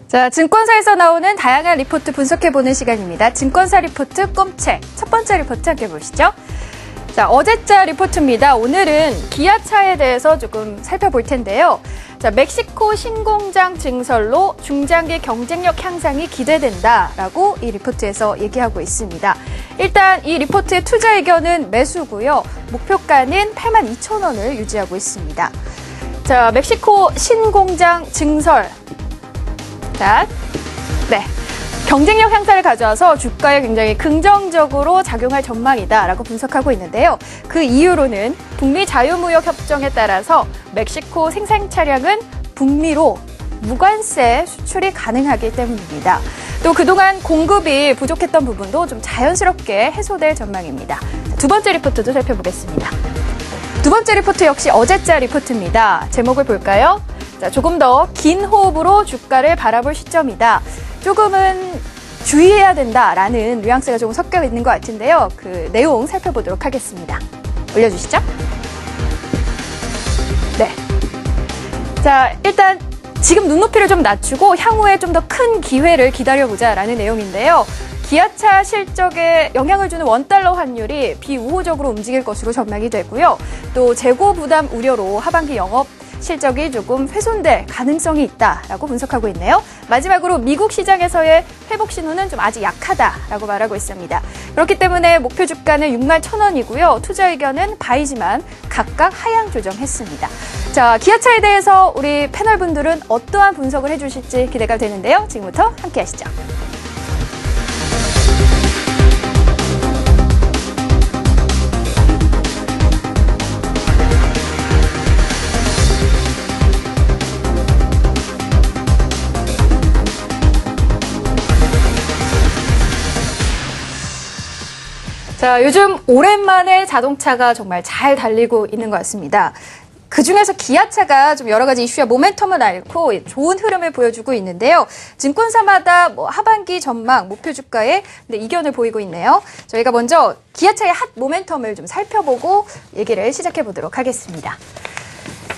자, 증권사에서 나오는 다양한 리포트 분석해보는 시간입니다. 증권사 리포트 꼼책. 첫 번째 리포트 함께 보시죠. 자, 어제자 리포트입니다. 오늘은 기아차에 대해서 조금 살펴볼 텐데요. 자, 멕시코 신공장 증설로 중장기 경쟁력 향상이 기대된다라고 이 리포트에서 얘기하고 있습니다. 일단 이 리포트의 투자 의견은 매수고요. 목표가는 82,000원을 유지하고 있습니다. 자, 멕시코 신공장 증설. 자, 네. 경쟁력 향상을 가져와서 주가에 굉장히 긍정적으로 작용할 전망이다라고 분석하고 있는데요. 그 이유로는 북미 자유무역 협정에 따라서 멕시코 생산 차량은 북미로 무관세 수출이 가능하기 때문입니다. 또 그동안 공급이 부족했던 부분도 좀 자연스럽게 해소될 전망입니다. 두 번째 리포트도 살펴보겠습니다. 두 번째 리포트 역시 어제자 리포트입니다. 제목을 볼까요? 자, 조금 더 긴 호흡으로 주가를 바라볼 시점이다. 조금은 주의해야 된다라는 뉘앙스가 조금 섞여 있는 것 같은데요. 그 내용 살펴보도록 하겠습니다. 올려주시죠. 네. 자, 일단 지금 눈높이를 좀 낮추고 향후에 좀 더 큰 기회를 기다려보자라는 내용인데요. 기아차 실적에 영향을 주는 원달러 환율이 비우호적으로 움직일 것으로 전망이 되고요. 또 재고 부담 우려로 하반기 영업 실적이 조금 훼손될 가능성이 있다라고 분석하고 있네요. 마지막으로 미국 시장에서의 회복 신호는 좀 아직 약하다라고 말하고 있습니다. 그렇기 때문에 목표 주가는 61,000원이고요. 투자 의견은 바이지만 각각 하향 조정했습니다. 자, 기아차에 대해서 우리 패널분들은 어떠한 분석을 해주실지 기대가 되는데요. 지금부터 함께 하시죠. 자, 요즘 오랜만에 자동차가 정말 잘 달리고 있는 것 같습니다. 그중에서 기아차가 좀 여러 가지 이슈와 모멘텀을 앓고 좋은 흐름을 보여주고 있는데요. 증권사마다 하반기 전망, 목표 주가에 이견을 보이고 있네요. 저희가 먼저 기아차의 핫 모멘텀을 좀 살펴보고 얘기를 시작해 보도록 하겠습니다.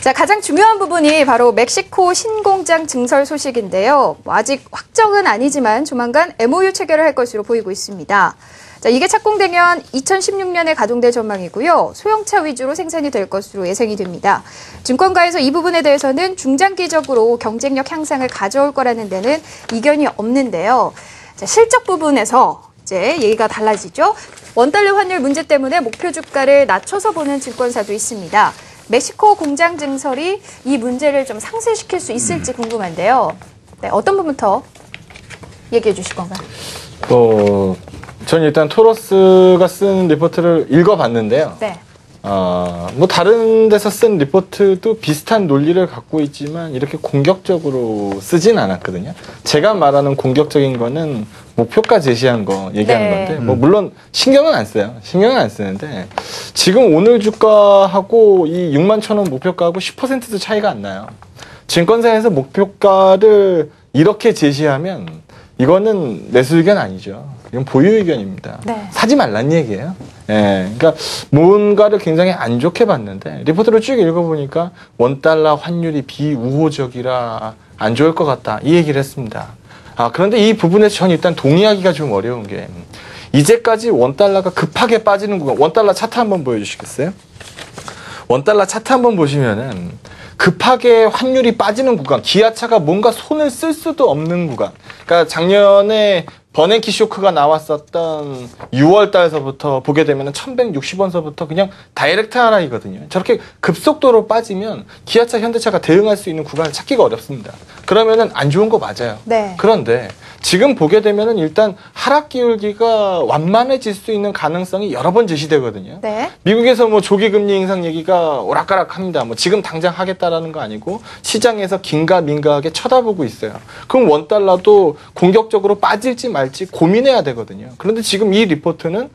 자, 가장 중요한 부분이 바로 멕시코 신공장 증설 소식인데요. 아직 확정은 아니지만 조만간 MOU 체결을 할 것으로 보이고 있습니다. 자, 이게 착공되면 2016년에 가동될 전망이고요. 소형차 위주로 생산이 될 것으로 예상이 됩니다. 증권가에서 이 부분에 대해서는 중장기적으로 경쟁력 향상을 가져올 거라는 데는 이견이 없는데요. 자, 실적 부분에서 이제 얘기가 달라지죠. 원달러 환율 문제 때문에 목표 주가를 낮춰서 보는 증권사도 있습니다. 멕시코 공장 증설이 이 문제를 좀 상쇄시킬 수 있을지 궁금한데요. 네, 어떤 부분부터 얘기해 주실 건가요? 전 일단 토로스가 쓴 리포트를 읽어봤는데요. 네. 다른 데서 쓴 리포트도 비슷한 논리를 갖고 있지만 이렇게 공격적으로 쓰진 않았거든요. 제가 말하는 공격적인 거는 목표가 제시한 거 얘기하는 네. 건데, 물론 신경은 안 써요. 신경은 안 쓰는데, 지금 오늘 주가하고 이 61,000원 목표가하고 10%도 차이가 안 나요. 증권사에서 목표가를 이렇게 제시하면 이거는 매수 의견 아니죠. 이건 보유 의견입니다. 네. 사지 말란 얘기예요. 예, 그러니까 뭔가를 굉장히 안 좋게 봤는데 리포트를 쭉 읽어보니까 원달러 환율이 비우호적이라 안 좋을 것 같다 이 얘기를 했습니다. 그런데 이 부분에서 전 일단 동의하기가 좀 어려운 게 이제까지 원달러가 급하게 빠지는 구간, 원달러 차트 한번 보여주시겠어요? 원달러 차트 한번 보시면은 급하게 환율이 빠지는 구간, 기아차가 뭔가 손을 쓸 수도 없는 구간. 그러니까 작년에 버냉키 쇼크가 나왔었던 6월 달서부터 보게 되면 1160원서부터 그냥 다이렉트 하락이거든요. 저렇게 급속도로 빠지면 기아차, 현대차가 대응할 수 있는 구간을 찾기가 어렵습니다. 그러면은 안 좋은 거 맞아요. 네. 그런데 지금 보게 되면은 일단 하락 기울기가 완만해질 수 있는 가능성이 여러 번 제시되거든요. 네. 미국에서 조기 금리 인상 얘기가 오락가락합니다. 지금 당장 하겠다라는 거 아니고 시장에서 긴가민가하게 쳐다보고 있어요. 그럼 원달러도 공격적으로 빠질지 말지 고민해야 되거든요. 그런데 지금 이 리포트는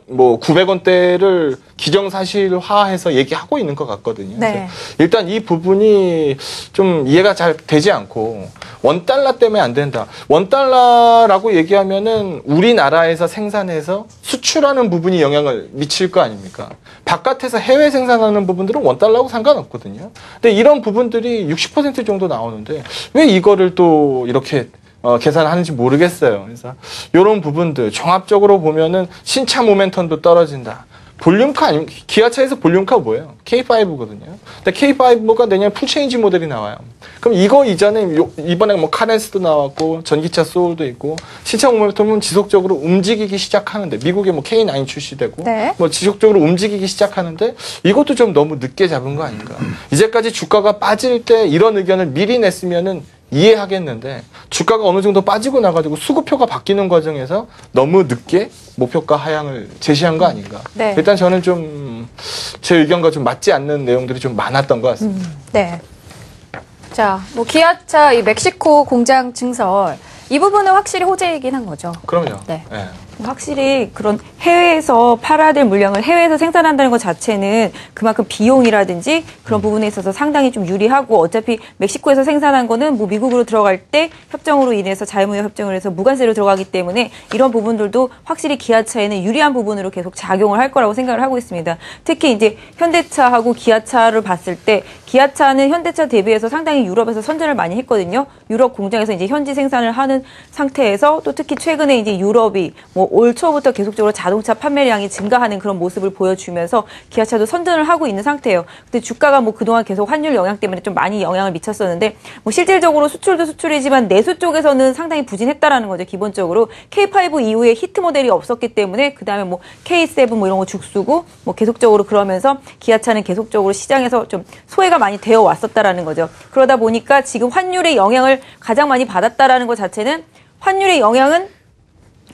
뭐 900원대를 기정사실화해서 얘기하고 있는 것 같거든요. 네. 일단 이 부분이 좀 이해가 잘 되지 않고 원달러 때문에 안 된다. 원달러라고 얘기하면은 우리나라에서 생산해서 수출하는 부분이 영향을 미칠 거 아닙니까? 바깥에서 해외 생산하는 부분들은 원달러하고 상관없거든요. 근데 이런 부분들이 60% 정도 나오는데 왜 이거를 또 이렇게 계산하는지 모르겠어요. 그래서 이런 부분들 종합적으로 보면은 신차 모멘텀도 떨어진다. 볼륨카 아니면 기아차에서 볼륨카 뭐예요? K5거든요. 근데 K5가 내년 풀체인지 모델이 나와요. 그럼 이거 이전에 이번에 뭐 카렌스도 나왔고 전기차 소울도 있고 신차 모멘텀은 지속적으로 움직이기 시작하는데 미국에 뭐 K9 출시되고 네. 뭐 지속적으로 움직이기 시작하는데 이것도 좀 너무 늦게 잡은 거 아닌가? 이제까지 주가가 빠질 때 이런 의견을 미리 냈으면은 이해하겠는데 주가가 어느 정도 빠지고 나가지고 수급표가 바뀌는 과정에서 너무 늦게 목표가 하향을 제시한 거 아닌가. 네. 일단 저는 좀 제 의견과 좀 맞지 않는 내용들이 좀 많았던 것 같습니다. 네. 자, 뭐 기아차 이 멕시코 공장 증설 이 부분은 확실히 호재이긴 한 거죠. 그럼요. 네. 네. 확실히 그런 해외에서 팔아야 될 물량을 해외에서 생산한다는 것 자체는 그만큼 비용이라든지 그런 부분에 있어서 상당히 좀 유리하고 어차피 멕시코에서 생산한 거는 뭐 미국으로 들어갈 때 협정으로 인해서 자유무역 협정을 해서 무관세로 들어가기 때문에 이런 부분들도 확실히 기아차에는 유리한 부분으로 계속 작용을 할 거라고 생각을 하고 있습니다. 특히 이제 현대차하고 기아차를 봤을 때 기아차는 현대차 대비해서 상당히 유럽에서 선전을 많이 했거든요. 유럽 공장에서 이제 현지 생산을 하는 상태에서 또 특히 최근에 이제 유럽이 뭐 올 초부터 계속적으로 자동차 판매량이 증가하는 그런 모습을 보여주면서 기아차도 선전을 하고 있는 상태예요. 근데 주가가 뭐 그동안 계속 환율 영향 때문에 좀 많이 영향을 미쳤었는데 뭐 실질적으로 수출도 수출이지만 내수 쪽에서는 상당히 부진했다라는 거죠. 기본적으로 K5 이후에 히트 모델이 없었기 때문에 그다음에 뭐 K7 뭐 이런 거 죽쓰고 뭐 계속적으로 그러면서 기아차는 계속적으로 시장에서 좀 소외가 많이 되어 왔었다라는 거죠. 그러다 보니까 지금 환율의 영향을 가장 많이 받았다라는 것 자체는 환율의 영향은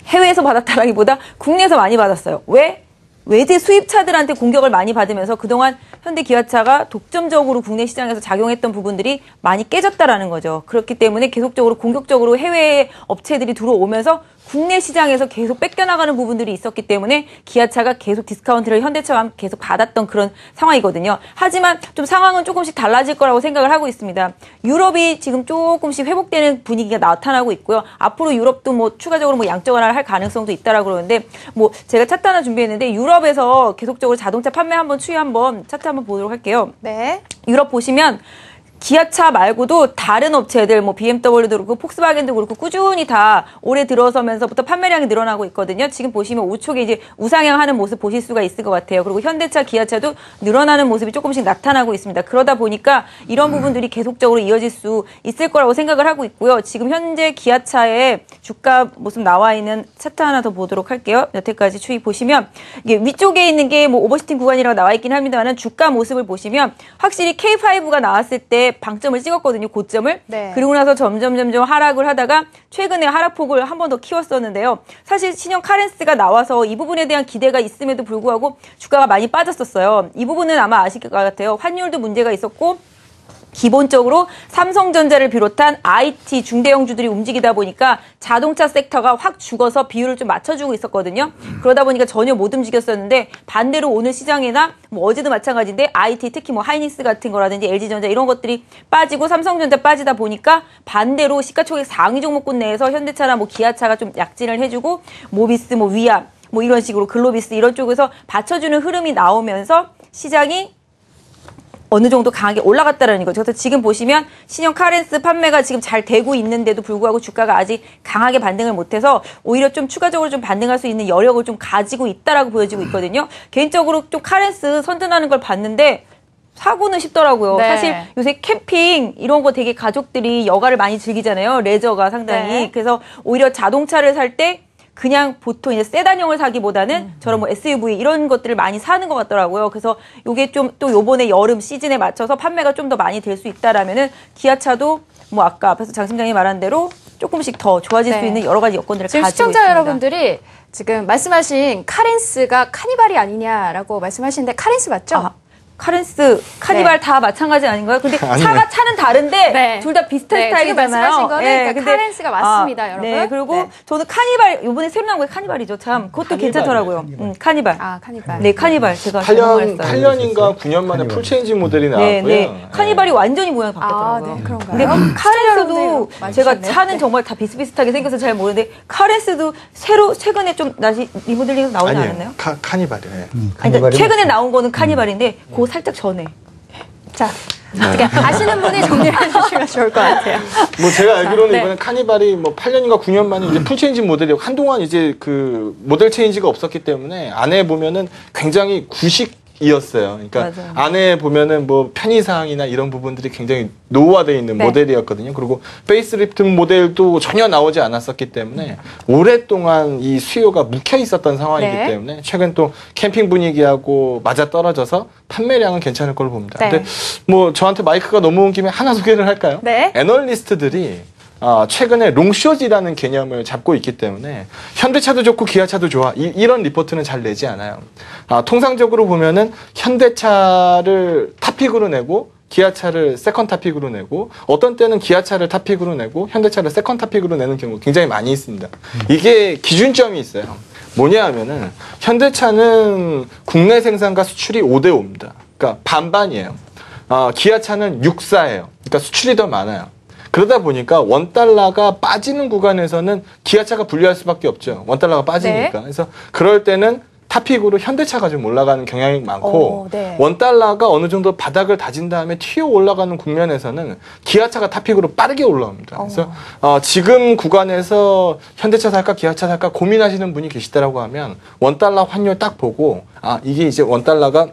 해외에서 받았다라기보다 국내에서 많이 받았어요. 왜? 외제 수입차들한테 공격을 많이 받으면서 그동안 현대 기아차가 독점적으로 국내 시장에서 작용했던 부분들이 많이 깨졌다라는 거죠. 그렇기 때문에 계속적으로 공격적으로 해외 업체들이 들어오면서 국내 시장에서 계속 뺏겨나가는 부분들이 있었기 때문에 기아차가 계속 디스카운트를 현대차와 계속 받았던 그런 상황이거든요. 하지만 좀 상황은 조금씩 달라질 거라고 생각을 하고 있습니다. 유럽이 지금 조금씩 회복되는 분위기가 나타나고 있고요. 앞으로 유럽도 뭐 추가적으로 뭐 양적완화를 할 가능성도 있다라고 그러는데 뭐 제가 차트 하나 준비했는데 유럽에서 계속적으로 자동차 판매 한번 추이 한번 차트 한번 보도록 할게요. 네. 유럽 보시면 기아차 말고도 다른 업체들 뭐 BMW도 그렇고 폭스바겐도 그렇고 꾸준히 다 올해 들어서면서부터 판매량이 늘어나고 있거든요. 지금 보시면 우측에 이제 우상향하는 모습 보실 수가 있을 것 같아요. 그리고 현대차, 기아차도 늘어나는 모습이 조금씩 나타나고 있습니다. 그러다 보니까 이런 부분들이 계속적으로 이어질 수 있을 거라고 생각을 하고 있고요. 지금 현재 기아차의 주가 모습 나와 있는 차트 하나 더 보도록 할게요. 여태까지 추이 보시면 이게 위쪽에 있는 게 뭐 오버슈팅 구간이라고 나와 있긴 합니다만 주가 모습을 보시면 확실히 K5가 나왔을 때 방점을 찍었거든요. 고점을. 네. 그리고 나서 점점 하락을 하다가 최근에 하락폭을 한 번 더 키웠었는데요. 사실 신형 카렌스가 나와서 이 부분에 대한 기대가 있음에도 불구하고 주가가 많이 빠졌었어요. 이 부분은 아마 아실 것 같아요. 환율도 문제가 있었고 기본적으로 삼성전자를 비롯한 IT 중대형주들이 움직이다 보니까 자동차 섹터가 확 죽어서 비율을 좀 맞춰주고 있었거든요. 그러다 보니까 전혀 못 움직였었는데 반대로 오늘 시장이나 뭐 어제도 마찬가지인데 IT 특히 뭐 하이닉스 같은 거라든지 LG전자 이런 것들이 빠지고 삼성전자 빠지다 보니까 반대로 시가총액 상위 종목군 내에서 현대차나 뭐 기아차가 좀 약진을 해주고 모비스 뭐 위암 뭐 이런 식으로 글로비스 이런 쪽에서 받쳐주는 흐름이 나오면서 시장이 어느 정도 강하게 올라갔다라는 거죠. 그래서 지금 보시면 신형 카렌스 판매가 지금 잘 되고 있는데도 불구하고 주가가 아직 강하게 반등을 못해서 오히려 좀 추가적으로 좀 반등할 수 있는 여력을 좀 가지고 있다라고 보여지고 있거든요. 개인적으로 좀 카렌스 선전하는 걸 봤는데 사고는 쉽더라고요. 네. 사실 요새 캠핑 이런 거 되게 가족들이 여가를 많이 즐기잖아요. 레저가 상당히. 네. 그래서 오히려 자동차를 살 때 그냥 보통 이제 세단형을 사기보다는 저런 뭐 SUV 이런 것들을 많이 사는 것 같더라고요. 그래서 요게 좀 또 요번에 여름 시즌에 맞춰서 판매가 좀 더 많이 될 수 있다라면은 기아차도 뭐 아까 앞에서 장 팀장님이 말한 대로 조금씩 더 좋아질 네. 수 있는 여러 가지 여건들을 지금 가지고 시청자 있습니다. 여러분들이 지금 말씀하신 카렌스가 카니발이 아니냐라고 말씀하시는데 카렌스 맞죠? 아, 카렌스, 카니발 다 마찬가지 아닌가요? 근데 차는 다른데 네. 둘 다 비슷한 네, 스타일이잖아요. 지금 말씀하신 거는 그러니까 근데 카렌스가 맞습니다, 여러분. 네, 그리고 네. 저는 카니발 이번에 새로 나온 게 카니발이죠. 참 그것도 괜찮더라고요. 카니발. 아, 카니발. 네, 카니발 제가 8년인가 9년 만에 풀체인지 모델이 나왔고요. 네. 카니발이 완전히 모양이 바뀌었더라고요. 아, 네, 그런가요? 근데 카렌스도 제가 차는 정말 다 비슷비슷하게 생겨서 잘 모르는데 카렌스도 최근에 좀 다시 리모델링 나오지 아니에요. 않았나요? 카니발이네. 아니, 그러니까 최근에 나온 거는 카니발인데 그거 살짝 전에. 자, 어떻게 아시는 분이 정리를 해주시면 좋을 것 같아요. 뭐 제가 알기로는 네. 이번에 카니발이 뭐 8년인가 9년 만에 이제 풀체인지 모델이고 한동안 이제 그 모델 체인지가 없었기 때문에 안에 보면은 굉장히 구식이었어요. 그러니까 맞아요. 안에 보면은 뭐 편의사항이나 이런 부분들이 굉장히 노후화되어 있는 네. 모델이었거든요. 그리고 페이스리프트 모델도 전혀 나오지 않았었기 때문에 오랫동안 이 수요가 묵혀 있었던 상황이기 네. 때문에 최근 또 캠핑 분위기하고 맞아 떨어져서 판매량은 괜찮을 걸로 봅니다. 네. 근데 뭐 저한테 마이크가 넘어온 김에 하나 소개를 할까요? 네. 애널리스트들이 최근에 롱숏이라는 개념을 잡고 있기 때문에 현대차도 좋고 기아차도 좋아 이런 리포트는 잘 내지 않아요. 통상적으로 보면은 현대차를 탑픽으로 내고 기아차를 세컨 탑픽으로 내고 어떤 때는 기아차를 탑픽으로 내고 현대차를 세컨 탑픽으로 내는 경우 굉장히 많이 있습니다. 이게 기준점이 있어요. 뭐냐 하면은 현대차는 국내 생산과 수출이 5대5입니다. 그러니까 반반이에요. 기아차는 6-4예요. 그러니까 수출이 더 많아요. 그러다 보니까 원달러가 빠지는 구간에서는 기아차가 불리할 수밖에 없죠. 원달러가 빠지니까. 네. 그래서 그럴 때는 탑픽으로 현대차가 좀 올라가는 경향이 많고 네. 원달러가 어느 정도 바닥을 다진 다음에 튀어 올라가는 국면에서는 기아차가 탑픽으로 빠르게 올라옵니다. 그래서 지금 구간에서 현대차 살까 기아차 살까 고민하시는 분이 계시다라고 하면 원달러 환율 딱 보고 이게 이제 원달러가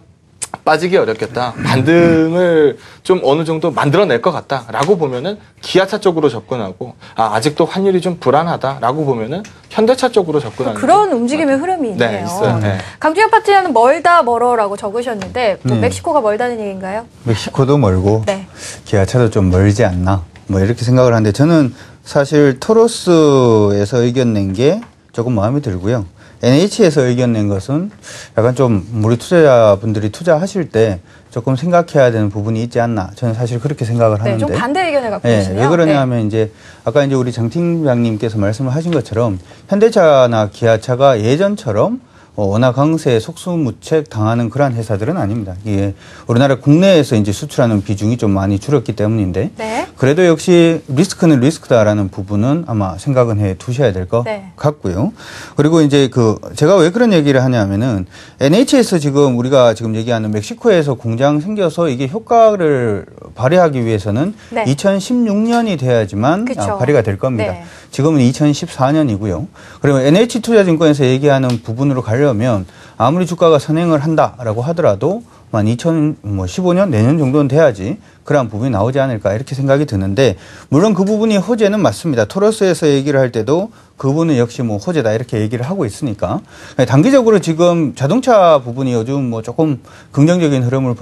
빠지기 어렵겠다. 반등을 좀 어느 정도 만들어낼 것 같다라고 보면은 기아차 쪽으로 접근하고 아직도 환율이 좀 불안하다라고 보면은 현대차 쪽으로 접근하는 그런 움직임의 흐름이 있네요. 네, 있어요. 네. 강준혁 파트너는 멀다 멀어라고 적으셨는데 뭐 멕시코가 멀다는 얘기인가요? 멕시코도 멀고 네. 기아차도 좀 멀지 않나 뭐 이렇게 생각을 하는데 저는 사실 토로스에서 의견 낸 게 조금 마음에 들고요. NH에서 의견 낸 것은 약간 좀 우리 투자자분들이 투자하실 때 조금 생각해야 되는 부분이 있지 않나. 저는 사실 그렇게 생각을 하는데. 좀 반대 의견을 갖고 네, 계시네요. 왜 그러냐 하면 이제 아까 이제 우리 장 팀장님께서 말씀을 하신 것처럼 현대차나 기아차가 예전처럼 워낙 강세에 속수무책 당하는 그러한 회사들은 아닙니다. 이게 우리나라 국내에서 이제 수출하는 비중이 좀 많이 줄었기 때문인데 네. 그래도 역시 리스크는 리스크다라는 부분은 아마 생각은 해 두셔야 될 것 네. 같고요. 그리고 이제 제가 왜 그런 얘기를 하냐면은 NH에서 지금 우리가 지금 얘기하는 멕시코에서 공장 생겨서 이게 효과를 발휘하기 위해서는 네. 2016년이 돼야지만 그쵸. 발휘가 될 겁니다. 네. 지금은 2014년이고요. 그리고 NH투자증권에서 얘기하는 부분으로 가려면 아무리 주가가 선행을 한다라고 하더라도 한 2015년 내년 정도는 돼야지 그러한 부분이 나오지 않을까 이렇게 생각이 드는데 물론 그 부분이 호재는 맞습니다. 토로스에서 얘기를 할 때도 그 부분은 역시 뭐 호재다 이렇게 얘기를 하고 있으니까 단기적으로 지금 자동차 부분이 요즘 뭐 조금 긍정적인 흐름을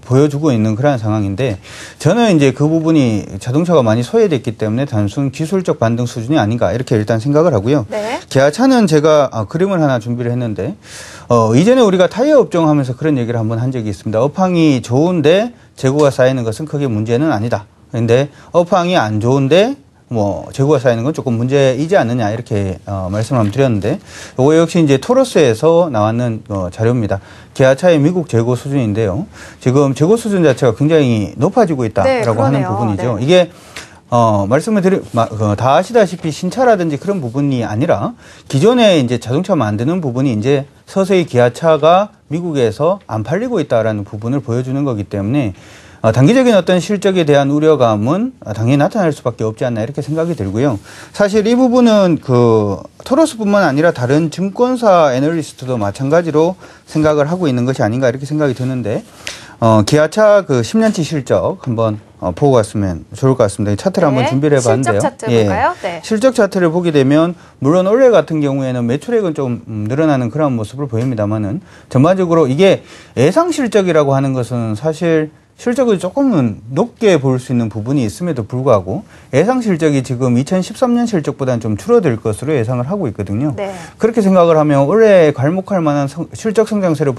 보여주고 있는 그런 상황인데 저는 이제 그 부분이 자동차가 많이 소외됐기 때문에 단순 기술적 반등 수준이 아닌가 이렇게 일단 생각을 하고요. 네. 기아차는 제가 그림을 하나 준비를 했는데 이전에 우리가 타이어 업종하면서 그런 얘기를 한번 한 적이 있습니다. 업황이 좋은데 재고가 쌓이는 것은 크게 문제는 아니다. 그런데 업황이 안 좋은데 재고가 쌓이는 건 조금 문제이지 않느냐 이렇게 말씀을 한번 드렸는데 이거 역시 이제 토로스에서 나왔는 자료입니다. 기아차의 미국 재고 수준인데요. 지금 재고 수준 자체가 굉장히 높아지고 있다라고 하는 부분이죠. 네. 이게 말씀을 다 아시다시피 신차라든지 그런 부분이 아니라 기존에 이제 자동차 만드는 부분이 이제 서서히 기아차가 미국에서 안 팔리고 있다라는 부분을 보여주는 거기 때문에 단기적인 어떤 실적에 대한 우려감은 당연히 나타날 수밖에 없지 않나 이렇게 생각이 들고요. 사실 이 부분은 토로스뿐만 아니라 다른 증권사 애널리스트도 마찬가지로 생각을 하고 있는 것이 아닌가 이렇게 생각이 드는데 기아차 10년치 실적 한번 보고 갔으면 좋을 것 같습니다. 이 차트를 한번 준비를 해봤는데요. 실적 차트 볼까요? 네. 실적 차트를 보게 되면 물론 올해 같은 경우에는 매출액은 좀 늘어나는 그런 모습을 보입니다만은 전반적으로 이게 예상 실적이라고 하는 것은 사실 실적을 조금은 높게 볼 수 있는 부분이 있음에도 불구하고 예상 실적이 지금 2013년 실적보다는 좀 줄어들 것으로 예상을 하고 있거든요. 네. 그렇게 생각을 하면 올해 괄목할 만한 실적 성장세를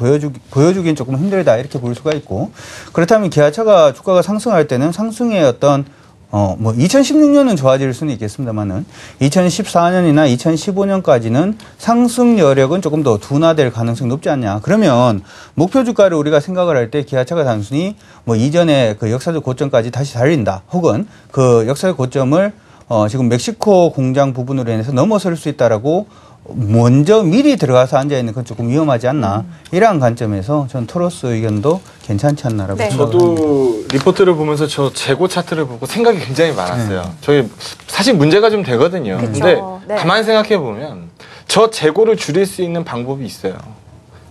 보여주긴 조금 힘들다 이렇게 볼 수가 있고, 그렇다면 기아차가 주가가 상승할 때는 상승의 어떤 2016년은 좋아질 수는 있겠습니다만은 2014년이나 2015년까지는 상승 여력은 조금 더 둔화될 가능성이 높지 않냐. 그러면 목표 주가를 우리가 생각을 할 때 기아차가 단순히 이전에 그 역사적 고점까지 다시 달린다. 혹은 그 역사적 고점을 지금 멕시코 공장 부분으로 인해서 넘어설 수 있다라고 먼저 미리 들어가서 앉아있는 건 조금 위험하지 않나. 이러한 관점에서 전 토로스 의견도 괜찮지 않나라고 네. 생각을 합니다. 저도 리포트를 보면서 저 재고 차트를 보고 생각이 굉장히 많았어요. 저희 사실 문제가 좀 되거든요. 그쵸. 근데 네. 가만히 생각해 보면 저 재고를 줄일 수 있는 방법이 있어요.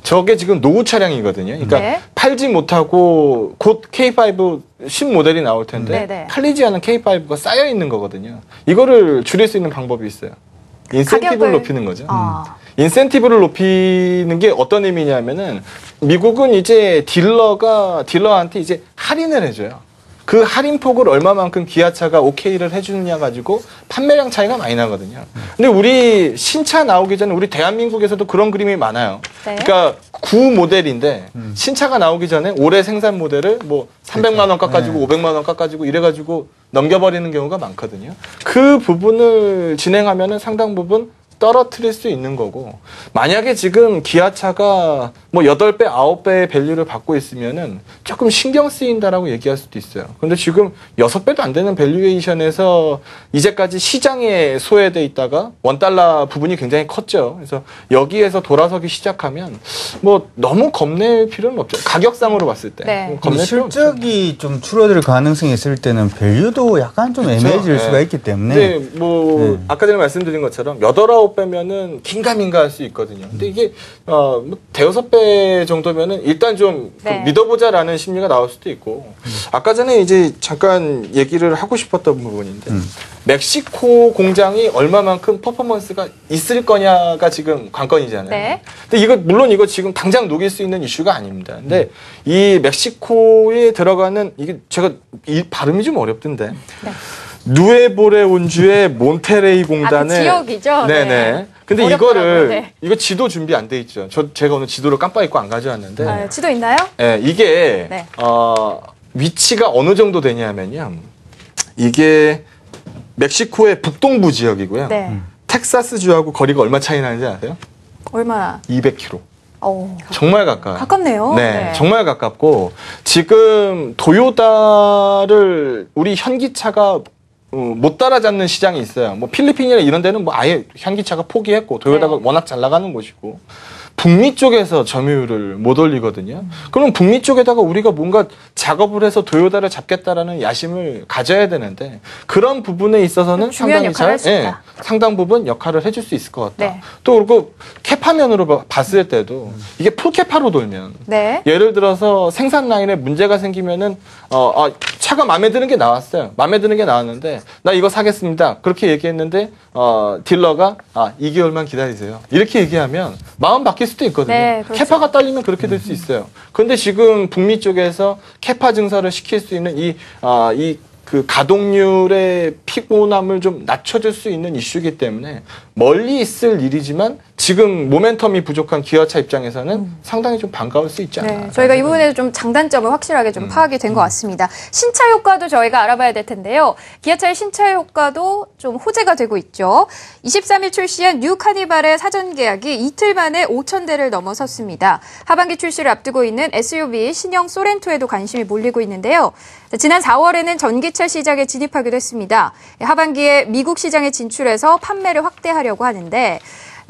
저게 지금 노후 차량이거든요. 그러니까 네. 팔지 못하고 곧 K5 신모델이 나올 텐데 네네. 팔리지 않은 K5가 쌓여 있는 거거든요. 이거를 줄일 수 있는 방법이 있어요. 인센티브를 가격을- 높이는 거죠. 아. 인센티브를 높이는 게 어떤 의미냐면은 미국은 이제 딜러한테 이제 할인을 해줘요. 그 할인 폭을 얼마만큼 기아차가 오케이를 해주느냐 가지고 판매량 차이가 많이 나거든요. 근데 우리 신차 나오기 전에 우리 대한민국에서도 그런 그림이 많아요. 네. 그러니까 구 모델인데 신차가 나오기 전에 올해 생산 모델을 뭐 300만 원 깎아주고 500만 원 깎아주고 이래가지고 넘겨버리는 경우가 많거든요. 그 부분을 진행하면은 상당 부분 떨어뜨릴 수 있는 거고, 만약에 지금 기아차가 뭐 8배, 9배의 밸류를 받고 있으면은 조금 신경 쓰인다라고 얘기할 수도 있어요. 근데 지금 6배도 안 되는 밸류에이션에서 이제까지 시장에 소외돼 있다가 $1 부분이 굉장히 컸죠. 그래서 여기에서 돌아서기 시작하면 뭐 너무 겁낼 필요는 없죠. 가격상으로 봤을 때. 네. 뭐 겁낼 필요 없죠. 실적이 좀 줄어들 가능성이 있을 때는 밸류도 약간 좀 애매해질 네. 수가 있기 때문에 근데 뭐 아까 전에 말씀드린 것처럼 8, 9배면은 긴가민가할 수 있거든요. 근데 이게 뭐 대여섯 배 정도면은 일단 좀 네. 믿어보자라는 심리가 나올 수도 있고, 아까 전에 이제 잠깐 얘기를 하고 싶었던 부분인데 멕시코 공장이 얼마만큼 퍼포먼스가 있을 거냐가 지금 관건이잖아요. 네. 근데 물론 이거 지금 당장 녹일 수 있는 이슈가 아닙니다. 근데 이 멕시코에 들어가는 이게 제가 이 발음이 좀 어렵던데. 네. 누에보레온주의 몬테레이 공단의 그 지역이죠? 네네. 네. 근데 어렵더라고요. 네. 이거 지도 준비 안 돼 있죠. 제가 오늘 지도를 깜빡 잊고 안 가져왔는데. 아, 지도 있나요? 이게 네. 위치가 어느 정도 되냐면요. 이게 멕시코의 북동부 지역이고요. 네. 텍사스주하고 거리가 얼마 차이 나는지 아세요? 얼마나? 200km. 어, 정말 가까워요. 가깝네요. 네, 정말 가깝고 지금 도요타를 우리 현기차가 못 따라잡는 시장이 있어요. 뭐 필리핀이나 이런 데는 뭐 아예 현기차가 포기했고 도요타가 네. 워낙 잘 나가는 곳이고, 북미 쪽에서 점유율을 못 올리거든요. 그럼 북미 쪽에다가 우리가 뭔가 작업을 해서 도요타를 잡겠다라는 야심을 가져야 되는데, 그런 부분에 있어서는 중요한 역할을 할 수 있다. 상당 부분 역할을 해줄 수 있을 것 같다. 네. 또 그리고 캐파면으로 봤을 때도 이게 풀캐파로 돌면 네. 예를 들어서 생산 라인에 문제가 생기면은 차가 마음에 드는 게 나왔어요. 마음에 드는 게 나왔는데 나 이거 사겠습니다. 그렇게 얘기했는데 딜러가 2개월만 기다리세요. 이렇게 얘기하면 마음 바뀔 수도 있거든요. 네, 그렇죠. 캐파가 딸리면 그렇게 될 수 있어요. 그런데 지금 북미 쪽에서 캐파 증설을 시킬 수 있는 그 가동률의 피곤함을 좀 낮춰줄 수 있는 이슈이기 때문에 멀리 있을 일이지만 지금 모멘텀이 부족한 기아차 입장에서는 상당히 좀 반가울 수 있지 않나. 네, 저희가 이 부분에서 좀 장단점을 확실하게 좀 파악이 된 것 같습니다. 신차 효과도 저희가 알아봐야 될 텐데요. 기아차의 신차 효과도 좀 호재가 되고 있죠. 23일 출시한 뉴 카니발의 사전 계약이 이틀 만에 5,000대를 넘어섰습니다. 하반기 출시를 앞두고 있는 SUV 신형 소렌토에도 관심이 몰리고 있는데요. 지난 4월에는 전기차 시장에 진입하기도 했습니다. 하반기에 미국 시장에 진출해서 판매를 확대하려고 하는데,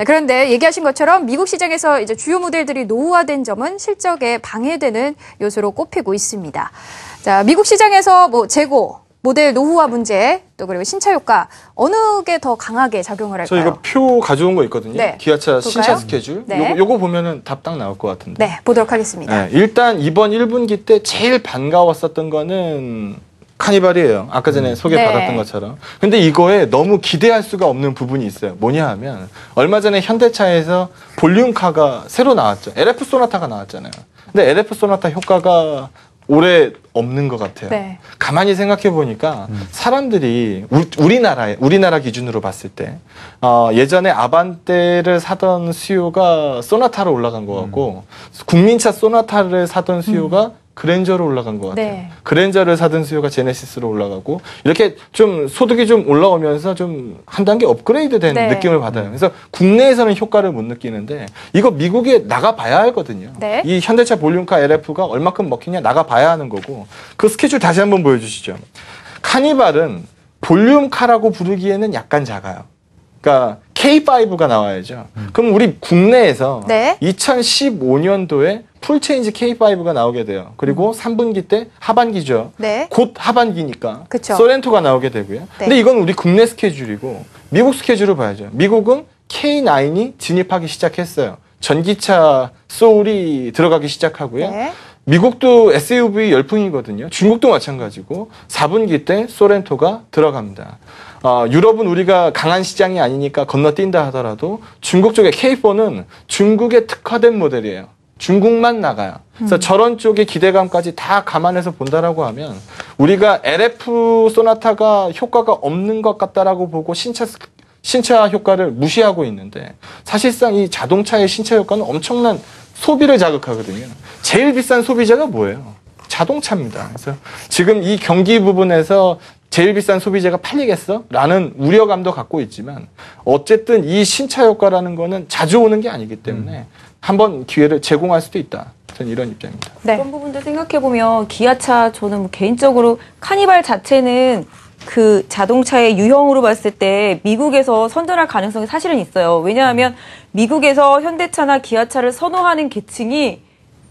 그런데 얘기하신 것처럼 미국 시장에서 이제 주요 모델들이 노후화된 점은 실적에 방해되는 요소로 꼽히고 있습니다. 자, 미국 시장에서 뭐 재고, 모델 노후화 문제, 또 그리고 신차 효과 어느 게 더 강하게 작용을 저 할까요? 이거 표 가져온 거 있거든요. 네. 기아차 볼까요? 신차 스케줄. 네. 요거 보면은 답 딱 나올 것 같은데. 네, 보도록 하겠습니다. 네, 일단 이번 1분기 때 제일 반가웠었던 거는 카니발이에요. 아까 전에 소개받았던 네. 것처럼. 근데 이거에 너무 기대할 수가 없는 부분이 있어요. 뭐냐 하면 얼마 전에 현대차에서 볼륨카가 새로 나왔죠. LF 소나타가 나왔잖아요. 근데 LF 소나타 효과가 올해 없는 것 같아요. 네. 가만히 생각해 보니까 사람들이 우리나라 기준으로 봤을 때 예전에 아반떼를 사던 수요가 소나타로 올라간 것 같고 국민차 소나타를 사던 수요가 그랜저로 올라간 것 같아요. 네. 그랜저를 사던 수요가 제네시스로 올라가고 이렇게 좀 소득이 좀 올라오면서 좀 한 단계 업그레이드된 네. 느낌을 받아요. 그래서 국내에서는 효과를 못 느끼는데 이거 미국에 나가봐야 알거든요. 네. 이 현대차 볼륨카 LF가 얼마큼 먹히냐 나가봐야 하는 거고 그 스케줄 다시 한번 보여주시죠. 카니발은 볼륨카라고 부르기에는 약간 작아요. 그러니까 K5가 나와야죠. 그럼 우리 국내에서 네. 2015년도에 풀체인지 K5가 나오게 돼요. 그리고 3분기 때 하반기죠. 네. 곧 하반기니까 그쵸. 소렌토가 나오게 되고요. 네. 근데 이건 우리 국내 스케줄이고 미국 스케줄을 봐야죠. 미국은 K9이 진입하기 시작했어요. 전기차 소울이 들어가기 시작하고요. 네. 미국도 SUV 열풍이거든요. 중국도 마찬가지고 4분기 때 소렌토가 들어갑니다. 유럽은 우리가 강한 시장이 아니니까 건너뛴다 하더라도 중국 쪽의 K4는 중국에 특화된 모델이에요. 중국만 나가요. 그래서 저런 쪽의 기대감까지 다 감안해서 본다라고 하면 우리가 LF 소나타가 효과가 없는 것 같다라고 보고 신차 효과를 무시하고 있는데 사실상 이 자동차의 신차 효과는 엄청난 소비를 자극하거든요. 제일 비싼 소비자가 뭐예요? 자동차입니다. 그래서 지금 이 경기 부분에서 제일 비싼 소비재가 팔리겠어? 라는 우려감도 갖고 있지만 어쨌든 이 신차 효과라는 거는 자주 오는 게 아니기 때문에 한번 기회를 제공할 수도 있다. 저는 이런 입장입니다. 네. 그런 부분들 생각해보면 기아차 저는 뭐 개인적으로 카니발 자체는 그 자동차의 유형으로 봤을 때 미국에서 선전할 가능성이 사실은 있어요. 왜냐하면 미국에서 현대차나 기아차를 선호하는 계층이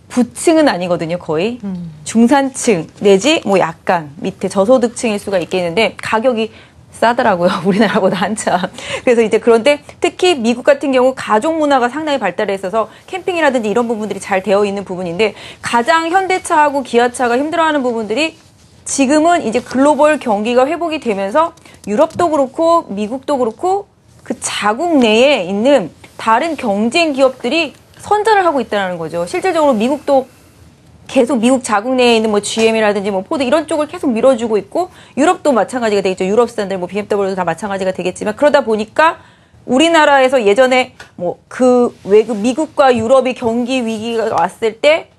부층은 아니거든요, 거의. 중산층 내지 뭐 약간 밑에 저소득층일 수가 있겠는데 가격이 싸더라고요. 우리나라보다 한참. 그래서 이제 그런데 특히 미국 같은 경우 가족 문화가 상당히 발달해 있어서 캠핑이라든지 이런 부분들이 잘 되어 있는 부분인데 가장 현대차하고 기아차가 힘들어하는 부분들이 지금은 이제 글로벌 경기가 회복이 되면서 유럽도 그렇고 미국도 그렇고 그 자국 내에 있는 다른 경쟁 기업들이 선전을 하고 있다는 거죠. 실질적으로 미국도 계속 미국 자국 내에 있는 뭐 GM이라든지 뭐 포드 이런 쪽을 계속 밀어주고 있고 유럽도 마찬가지가 되겠죠. 유럽산들 뭐 BMW도 다 마찬가지가 되겠지만 그러다 보니까 우리나라에서 예전에 뭐 그 외국 미국과 유럽의 경기 위기가 왔을 때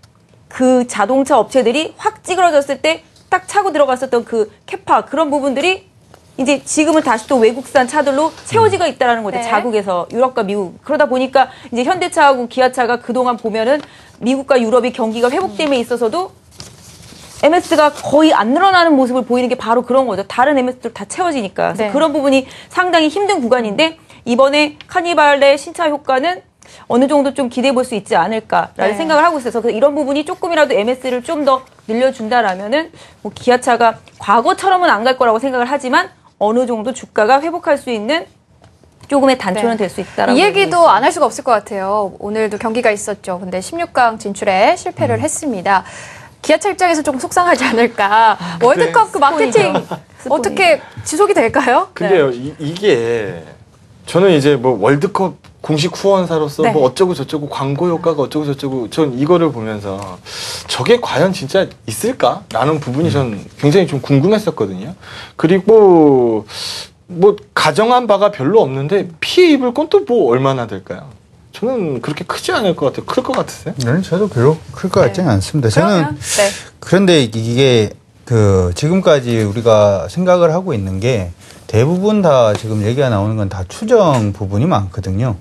그 자동차 업체들이 확 찌그러졌을 때 딱 차고 들어갔었던 그 캐파 그런 부분들이 이제 지금은 다시 또 외국산 차들로 채워지고 있다라는 거죠. 네. 자국에서 유럽과 미국. 그러다 보니까 이제 현대차하고 기아차가 그동안 보면은 미국과 유럽의 경기가 회복됨에 있어서도 MS가 거의 안 늘어나는 모습을 보이는 게 바로 그런 거죠. 다른 MS들 다 채워지니까. 그래서 네. 그런 부분이 상당히 힘든 구간인데 이번에 카니발의 신차 효과는 어느 정도 좀 기대해 볼 수 있지 않을까라는 네. 생각을 하고 있어서 그래서 이런 부분이 조금이라도 MS를 좀 더 늘려준다라면은 뭐 기아차가 과거처럼은 안 갈 거라고 생각을 하지만 어느 정도 주가가 회복할 수 있는 조금의 단초는 네. 될 수 있다라고. 이 얘기도 안 할 수가 없을 것 같아요. 오늘도 경기가 있었죠. 근데 16강 진출에 실패를 했습니다. 기아차 입장에서 조금 속상하지 않을까. 월드컵 그 마케팅 어떻게 지속이 될까요? 근데요, 이게 저는 이제 뭐 월드컵 공식 후원사로서 네. 뭐 어쩌고 저쩌고 광고 효과가 어쩌고 저쩌고 전 이거를 보면서 저게 과연 진짜 있을까라는 부분이 전 굉장히 좀 궁금했었거든요. 그리고 뭐 가정한 바가 별로 없는데 피해 입을 건 또 뭐 얼마나 될까요? 저는 그렇게 크지 않을 것 같아요. 클 것 같으세요? 저는 저도 별로 클 것 같지는 않습니다. 저는 그러면 네. 그런데 이게 그 지금까지 우리가 생각을 하고 있는 게 대부분 다 지금 얘기가 나오는 건 다 추정 부분이 많거든요.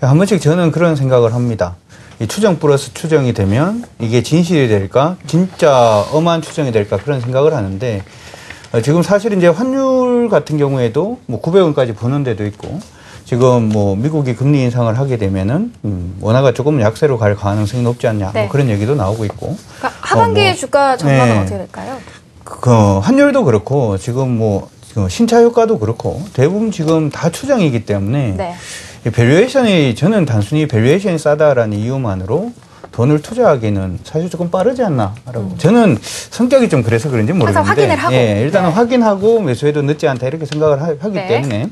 한 번씩 저는 그런 생각을 합니다. 이 추정 플러스 추정이 되면 이게 진실이 될까? 진짜 엄한 추정이 될까? 그런 생각을 하는데 지금 사실 이제 환율 같은 경우에도 뭐 900원까지 보는 데도 있고 지금 뭐 미국이 금리 인상을 하게 되면은 원화가 조금 약세로 갈 가능성이 높지 않냐 네. 뭐 그런 얘기도 나오고 있고 그러니까 하반기의 주가 전망은 네. 어떻게 될까요? 그 환율도 그렇고 지금 뭐 신차 효과도 그렇고 대부분 지금 다 추정이기 때문에 네. 이 밸류에이션이 저는 단순히 밸류에이션이 싸다라는 이유만으로 돈을 투자하기는 사실 조금 빠르지 않나라고 저는 성격이 좀 그래서 그런지 모르겠는데 항상 확인을 하고. 예, 일단은 네. 확인하고 매수해도 늦지 않다 이렇게 생각을 하기 네. 때문에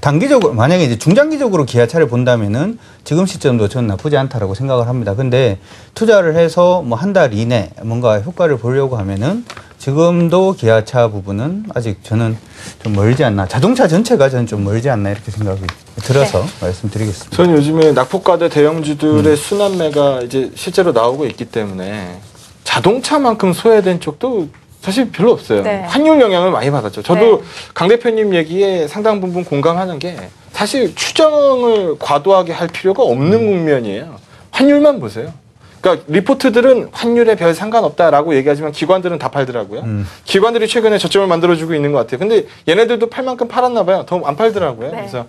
단기적으로 만약에 이제 중장기적으로 기아차를 본다면은 지금 시점도 저는 나쁘지 않다라고 생각을 합니다. 근데 투자를 해서 뭐 한 달 이내 뭔가 효과를 보려고 하면은 지금도 기아차 부분은 아직 저는 좀 멀지 않나. 자동차 전체가 저는 좀 멀지 않나 이렇게 생각이 들어서 말씀드리겠습니다. 저는 요즘에 낙폭과대 대형주들의 순환매가 이제 실제로 나오고 있기 때문에 자동차만큼 소외된 쪽도 사실 별로 없어요. 네. 환율 영향을 많이 받았죠. 저도 강 대표님 얘기에 상당 부분 공감하는 게 사실 추정을 과도하게 할 필요가 없는 국면이에요. 환율만 보세요. 그러니까 리포트들은 환율에 별 상관없다라고 얘기하지만 기관들은 다 팔더라고요. 기관들이 최근에 저점을 만들어주고 있는 것 같아요. 근데 얘네들도 팔 만큼 팔았나 봐요. 더 안 팔더라고요. 네. 그래서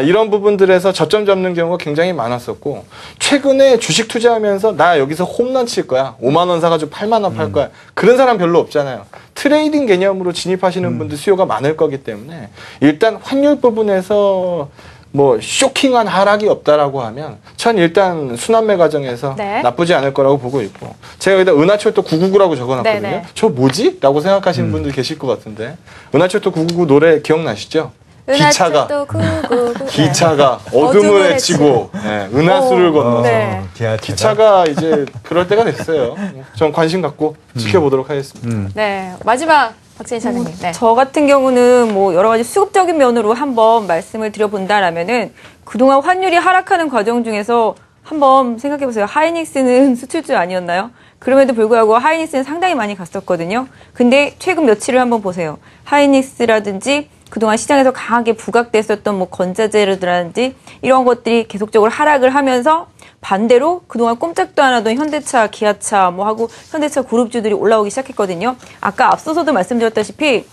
이런 부분들에서 저점 잡는 경우가 굉장히 많았었고 최근에 주식 투자하면서 나 여기서 홈런 칠 거야. 5만 원 사가지고 8만 원 팔 거야. 그런 사람 별로 없잖아요. 트레이딩 개념으로 진입하시는 분들 수요가 많을 거기 때문에 일단 환율 부분에서 뭐 쇼킹한 하락이 없다라고 하면 전 일단 순환매 과정에서 네. 나쁘지 않을 거라고 보고 있고 제가 여기다 은하철도 999라고 적어놨거든요. 네네. 저 뭐지? 라고 생각하시는 분들 계실 것 같은데 은하철도 999 노래 기억나시죠? 기차가 은하철도 999. 기차가 네. 어둠을 헤치고 은하수를 건너서 네. 기차가 이제 그럴 때가 됐어요. 전 관심 갖고 지켜보도록 하겠습니다. 네. 마지막 박진희 차장님. 네. 저 같은 경우는 뭐 여러 가지 수급적인 면으로 한번 말씀을 드려본다라면은 그동안 환율이 하락하는 과정 중에서 한번 생각해보세요. 하이닉스는 수출주 아니었나요? 그럼에도 불구하고 하이닉스는 상당히 많이 갔었거든요. 근데 최근 며칠을 한번 보세요. 하이닉스라든지 그동안 시장에서 강하게 부각됐었던 뭐 건자재라든지 이런 것들이 계속적으로 하락을 하면서 반대로 그동안 꼼짝도 안 하던 현대차, 기아차 뭐 하고 현대차 그룹주들이 올라오기 시작했거든요. 아까 앞서서도 말씀드렸다시피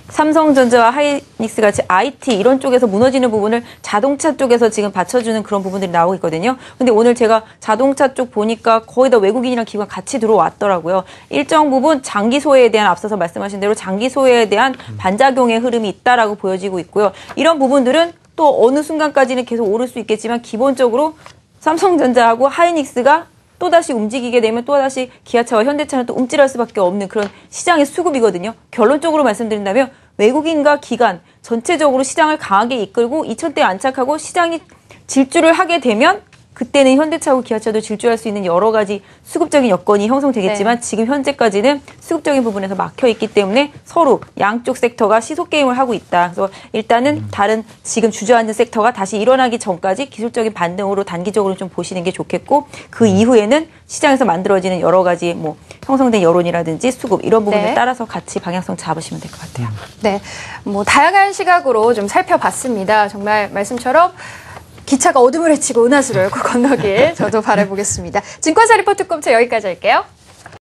삼성전자와 하이닉스 같이 IT 이런 쪽에서 무너지는 부분을 자동차 쪽에서 지금 받쳐주는 그런 부분들이 나오고 있거든요. 근데 오늘 제가 자동차 쪽 보니까 거의 다 외국인이랑 기관 같이 들어왔더라고요. 일정 부분 장기 소외에 대한 앞서서 말씀하신 대로 장기 소외에 대한 반작용의 흐름이 있다라고 보여지고 있고요. 이런 부분들은 또 어느 순간까지는 계속 오를 수 있겠지만 기본적으로 삼성전자하고 하이닉스가 또다시 움직이게 되면 또다시 기아차와 현대차는 또 움찔할 수밖에 없는 그런 시장의 수급이거든요. 결론적으로 말씀드린다면 외국인과 기관 전체적으로 시장을 강하게 이끌고 2000대에 안착하고 시장이 질주를 하게 되면 그때는 현대차하고 기아차도 질주할 수 있는 여러 가지 수급적인 여건이 형성되겠지만 지금 현재까지는 수급적인 부분에서 막혀 있기 때문에 서로 양쪽 섹터가 시속 게임을 하고 있다. 그래서 일단은 다른 지금 주저앉은 섹터가 다시 일어나기 전까지 기술적인 반등으로 단기적으로 좀 보시는 게 좋겠고 그 이후에는 시장에서 만들어지는 여러 가지 뭐 형성된 여론이라든지 수급 이런 부분에 따라서 같이 방향성 잡으시면 될 것 같아요. 네. 뭐 다양한 시각으로 좀 살펴봤습니다. 정말 말씀처럼 기차가 어둠을 헤치고 은하수를 건너길 저도 바라보겠습니다. 증권사 리포트 꼼체 여기까지 할게요.